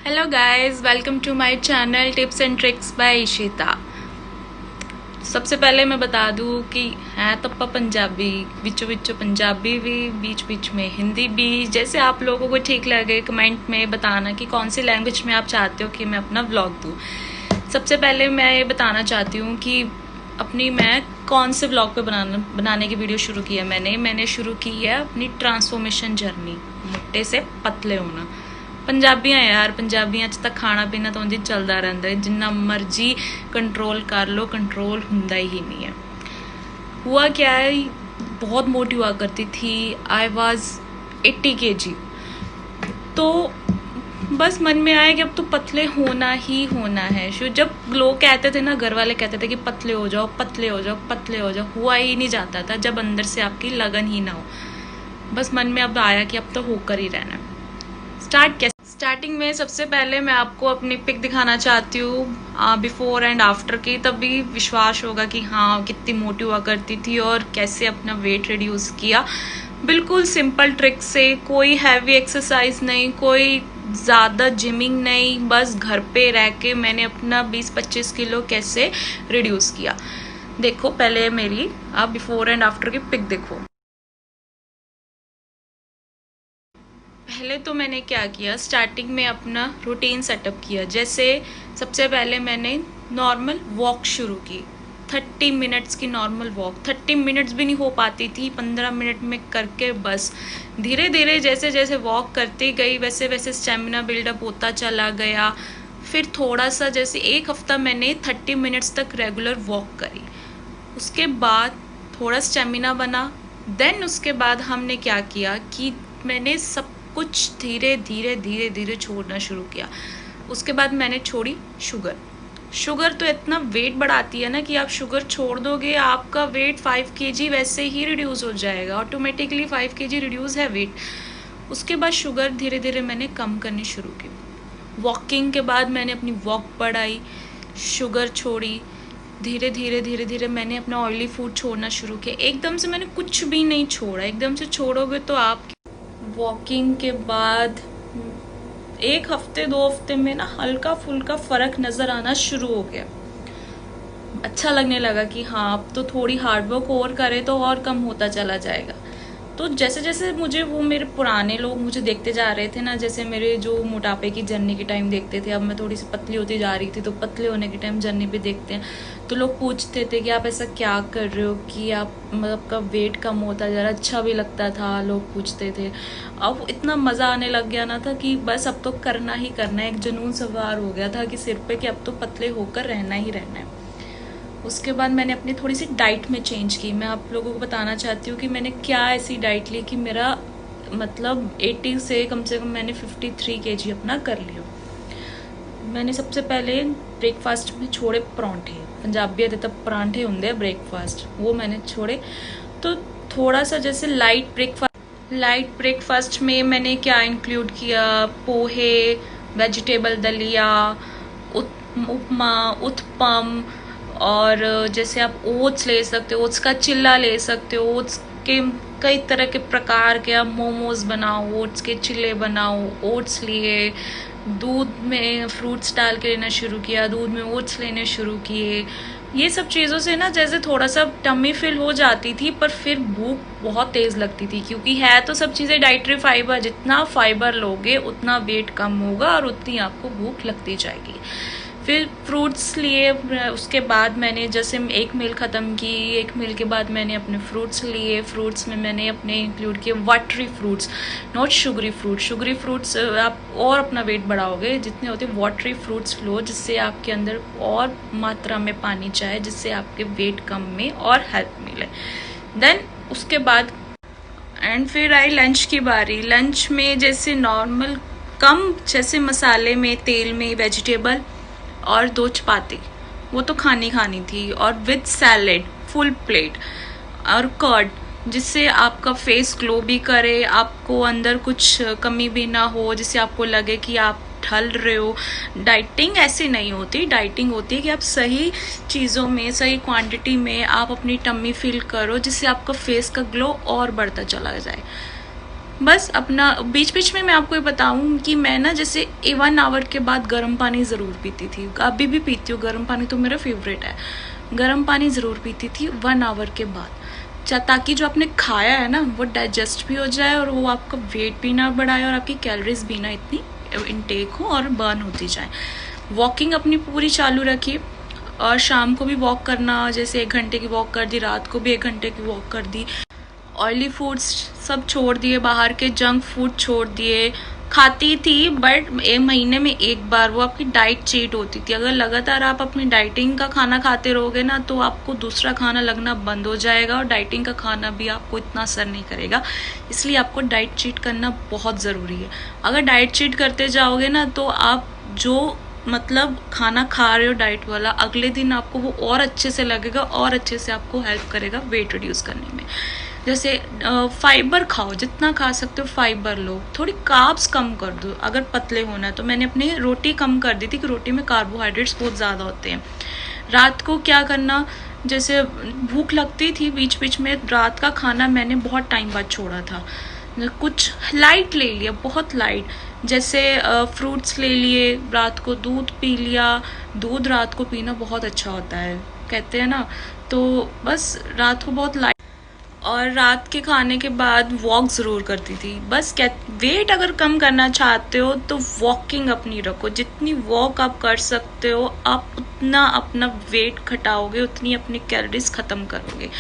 Hello guys, welcome to my channel tips and tricks by Ishita. सबसे पहले मैं बता दूं कि है तो ਆਪਾਂ पंजाबी, बिचों बिचों पंजाबी भी, बीच बीच में हिंदी भी, जैसे आप लोगों को ठीक लगे। कमेंट में बताना कि कौन सी लैंग्वेज में आप चाहते हो कि मैं अपना व्लॉग दूं। सबसे पहले मैं ये बताना चाहती हूँ कि मैं कौन से व्लॉग पे बनाने की वीडियो शुरू की है। मैंने शुरू की है अपनी ट्रांसफॉर्मेशन जर्नी, मोटे से पतले होना। पंजाबियां यार, पंजाबियां च तो खाना पीना तो उंज चलता रहता है, जिन्ना मर्जी कंट्रोल कर लो, कंट्रोल होंदा ही नहीं है। हुआ क्या है, बहुत मोटी हुआ करती थी। I was 80 kg। तो बस मन में आया कि अब तो पतले होना ही होना है। जब लोग कहते थे ना, घर वाले कहते थे कि पतले हो जाओ, पतले हो जाओ, पतले हो जाओ, हुआ ही नहीं जाता था जब अंदर से आपकी लगन ही ना हो। बस मन में अब आया कि अब तो होकर ही रहना है। स्टार्टिंग में सबसे पहले मैं आपको अपनी पिक दिखाना चाहती हूँ बिफोर एंड आफ्टर की, तभी विश्वास होगा कि हाँ कितनी मोटी हुआ करती थी और कैसे अपना वेट रिड्यूस किया। बिल्कुल सिंपल ट्रिक से, कोई हैवी एक्सरसाइज नहीं, कोई ज़्यादा जिमिंग नहीं, बस घर पे रह के मैंने अपना 20-25 किलो कैसे रिड्यूस किया। देखो पहले मेरी आप बिफोर एंड आफ्टर की पिक देखो। पहले तो मैंने क्या किया, स्टार्टिंग में अपना रूटीन सेटअप किया। जैसे सबसे पहले मैंने नॉर्मल वॉक शुरू की, 30 मिनट्स की नॉर्मल वॉक। 30 मिनट्स भी नहीं हो पाती थी, 15 मिनट में करके बस धीरे धीरे जैसे जैसे वॉक करती गई वैसे वैसे स्टेमिना बिल्डअप होता चला गया। फिर थोड़ा सा, जैसे एक हफ्ता मैंने 30 मिनट्स तक रेगुलर वॉक करी, उसके बाद थोड़ा स्टेमिना बना। देन उसके बाद हमने क्या किया कि मैंने सब कुछ धीरे धीरे धीरे धीरे छोड़ना शुरू किया। उसके बाद मैंने छोड़ी शुगर तो इतना वेट बढ़ाती है ना कि आप शुगर छोड़ दोगे, आपका वेट 5 kg वैसे ही रिड्यूस हो जाएगा, ऑटोमेटिकली 5 kg रिड्यूस है वेट। उसके बाद शुगर धीरे धीरे मैंने कम करनी शुरू की। वॉकिंग के बाद मैंने अपनी वॉक बढ़ाई, शुगर छोड़ी, धीरे धीरे धीरे धीरे मैंने अपना ऑयली फूड छोड़ना शुरू किया। एकदम से मैंने कुछ भी नहीं छोड़ा, एकदम से छोड़ोगे तो आप वॉकिंग के बाद 1 हफ्ते 2 हफ्ते में ना हल्का फुल्का फर्क नजर आना शुरू हो गया। अच्छा लगने लगा कि हाँ अब तो थोड़ी हार्डवर्क और करे तो और कम होता चला जाएगा। तो जैसे जैसे मुझे वो मेरे पुराने लोग मुझे देखते जा रहे थे ना, जैसे मेरे जो मोटापे की जर्नी के टाइम देखते थे, अब मैं थोड़ी सी पतली होती जा रही थी, तो पतले होने के टाइम जर्नी पे देखते हैं तो लोग पूछते थे कि आप ऐसा क्या कर रहे हो कि आप मतलब आपका वेट कम होता जा रहा। अच्छा भी लगता था, लोग पूछते थे। अब इतना मज़ा आने लग गया ना था कि बस अब तो करना ही करना है। एक जुनून सवार हो गया था कि सिर पे कि अब तो पतले होकर रहना ही रहना है। उसके बाद मैंने अपनी थोड़ी सी डाइट में चेंज की। मैं आप लोगों को बताना चाहती हूँ कि मैंने क्या ऐसी डाइट ली कि मेरा मतलब 80 से कम मैंने 53 kg अपना कर लिया। मैंने सबसे पहले ब्रेकफास्ट में छोड़े परांठे, पंजाबी है तब परांठे होंगे ब्रेकफास्ट, वो मैंने छोड़े। तो थोड़ा सा जैसे लाइट ब्रेकफास्ट में मैंने क्या इंक्लूड किया, पोहे, वेजिटेबल दलिया, उपमा, उत्पम, और जैसे आप ओट्स ले सकते हो, ओट्स का चिल्ला ले सकते हो, ओट्स के कई तरह के प्रकार के आप मोमोज बनाओ, ओट्स के चिल्ले बनाओ। ओट्स लिए, दूध में फ्रूट्स डाल के लेना शुरू किया, दूध में ओट्स लेने शुरू किए। ये सब चीज़ों से ना जैसे थोड़ा सा टमी फिल हो जाती थी, पर फिर भूख बहुत तेज़ लगती थी, क्योंकि है तो सब चीज़ें डाइटरी फाइबर, जितना फाइबर लोगे उतना वेट कम होगा और उतनी आपको भूख लगती जाएगी। फिर फ्रूट्स लिए, उसके बाद मैंने जैसे एक मील ख़त्म की, एक मील के बाद मैंने अपने फ्रूट्स लिए। फ्रूट्स में मैंने अपने इंक्लूड किए watery fruits, not sugary fruits. Sugary fruits आप और अपना वेट बढ़ाओगे, जितने होते वाटरी फ्रूट्स लो, जिससे आपके अंदर और मात्रा में पानी जाए, जिससे आपके वेट कम में और हेल्प मिले। देन उसके बाद एंड फिर आई लंच की बारी। लंच में जैसे नॉर्मल कम, जैसे मसाले में, तेल में, वेजिटेबल और 2 चपाती, वो तो खानी थी, और विद सैलेड फुल प्लेट और कर्ड, जिससे आपका फेस ग्लो भी करे, आपको अंदर कुछ कमी भी ना हो, जिससे आपको लगे कि आप ढल रहे हो। डाइटिंग ऐसे नहीं होती, डाइटिंग होती है कि आप सही चीज़ों में, सही क्वांटिटी में आप अपनी टम्मी फिल करो, जिससे आपका फेस का ग्लो और बढ़ता चला जाए। बस अपना बीच बीच में मैं आपको ये बताऊँ कि मैं ना जैसे 1 आवर के बाद गर्म पानी ज़रूर पीती थी, अभी भी पीती हूँ, गर्म पानी तो मेरा फेवरेट है। गर्म पानी ज़रूर पीती थी 1 आवर के बाद, ताकि जो आपने खाया है ना वो डाइजेस्ट भी हो जाए और वो आपका वेट भी ना बढ़ाए और आपकी कैलोरीज भी ना इतनी इनटेक हो और बर्न होती जाए। वॉकिंग अपनी पूरी चालू रखी और शाम को भी वॉक करना, जैसे 1 घंटे की वॉक कर दी, रात को भी 1 घंटे की वॉक कर दी। ऑयली फूड्स सब छोड़ दिए, बाहर के जंक फूड छोड़ दिए। खाती थी बट महीने में 1 बार, वो आपकी डाइट चीट होती थी। अगर लगातार आप अपनी डाइटिंग का खाना खाते रहोगे ना तो आपको दूसरा खाना लगना बंद हो जाएगा और डाइटिंग का खाना भी आपको इतना असर नहीं करेगा। इसलिए आपको डाइट चीट करना बहुत ज़रूरी है। अगर डाइट चीट करते जाओगे ना तो आप जो मतलब खाना खा रहे हो डाइट वाला, अगले दिन आपको वो और अच्छे से लगेगा और अच्छे से आपको हेल्प करेगा वेट रिड्यूस करने में। जैसे फाइबर खाओ, जितना खा सकते हो फाइबर लो, थोड़ी कार्ब्स कम कर दो अगर पतले होना है तो। मैंने अपनी रोटी कम कर दी थी कि रोटी में कार्बोहाइड्रेट्स बहुत ज़्यादा होते हैं। रात को क्या करना, जैसे भूख लगती थी बीच बीच में, रात का खाना मैंने बहुत टाइम बाद छोड़ा था। कुछ लाइट ले लिया, बहुत लाइट, जैसे फ्रूट्स ले लिए, रात को दूध पी लिया। दूध रात को पीना बहुत अच्छा होता है कहते हैं ना, तो बस रात को बहुत लाइट। और रात के खाने के बाद वॉक ज़रूर करती थी। बस वेट अगर कम करना चाहते हो तो वॉकिंग अपनी रखो, जितनी वॉक आप कर सकते हो आप उतना अपना वेट घटाओगे, उतनी अपनी कैलोरीज ख़त्म करोगे।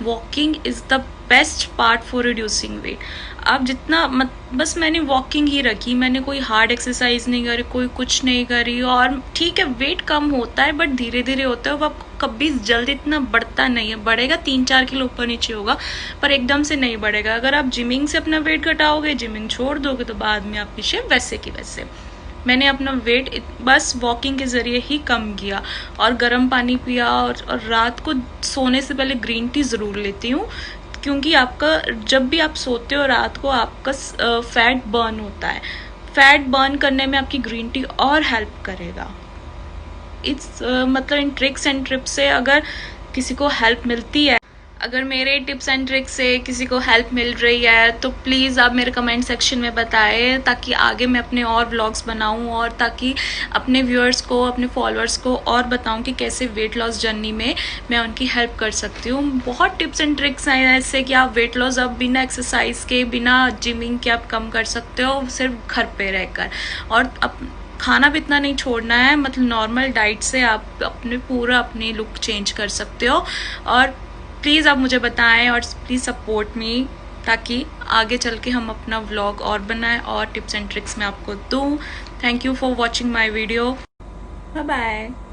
Walking is the best part for reducing weight. आप जितना बस मैंने वॉकिंग ही रखी, मैंने कोई हार्ड एक्सरसाइज नहीं करी, कोई कुछ नहीं करी। और ठीक है वेट कम होता है बट धीरे धीरे होता है, वो आपको कभी जल्दी इतना बढ़ता नहीं है। बढ़ेगा 3-4 किलो ऊपर नीचे होगा पर एकदम से नहीं बढ़ेगा। अगर आप जिमिंग से अपना वेट घटाओगे, जिमिंग छोड़ दोगे तो बाद में आपकी शेप वैसे की वैसे। मैंने अपना वेट बस वॉकिंग के ज़रिए ही कम किया और गर्म पानी पिया और रात को सोने से पहले ग्रीन टी ज़रूर लेती हूँ, क्योंकि आपका जब भी आप सोते हो रात को आपका फैट बर्न होता है। फैट बर्न करने में आपकी ग्रीन टी और हेल्प करेगा। इट्स मतलब इन ट्रिक्स एंड ट्रिप्स से अगर किसी को हेल्प मिलती है, अगर मेरे टिप्स एंड ट्रिक्स से किसी को हेल्प मिल रही है तो प्लीज़ आप मेरे कमेंट सेक्शन में बताएं, ताकि आगे मैं अपने और व्लॉग्स बनाऊं और ताकि अपने व्यूअर्स को, अपने फॉलोअर्स को और बताऊं कि कैसे वेट लॉस जर्नी में मैं उनकी हेल्प कर सकती हूँ। बहुत टिप्स एंड ट्रिक्स हैं ऐसे कि आप वेट लॉस अब बिना एक्सरसाइज के, बिना जिमिंग के आप कम कर सकते हो सिर्फ घर पे रहकर। और खाना भी इतना नहीं छोड़ना है, मतलब नॉर्मल डाइट से आप अपनी लुक चेंज कर सकते हो। और प्लीज़ आप मुझे बताएं और प्लीज़ सपोर्ट मी, ताकि आगे चल के हम अपना व्लॉग और बनाएं और टिप्स एंड ट्रिक्स मैं आपको दूँ। Thank you for watching my video. Bye bye.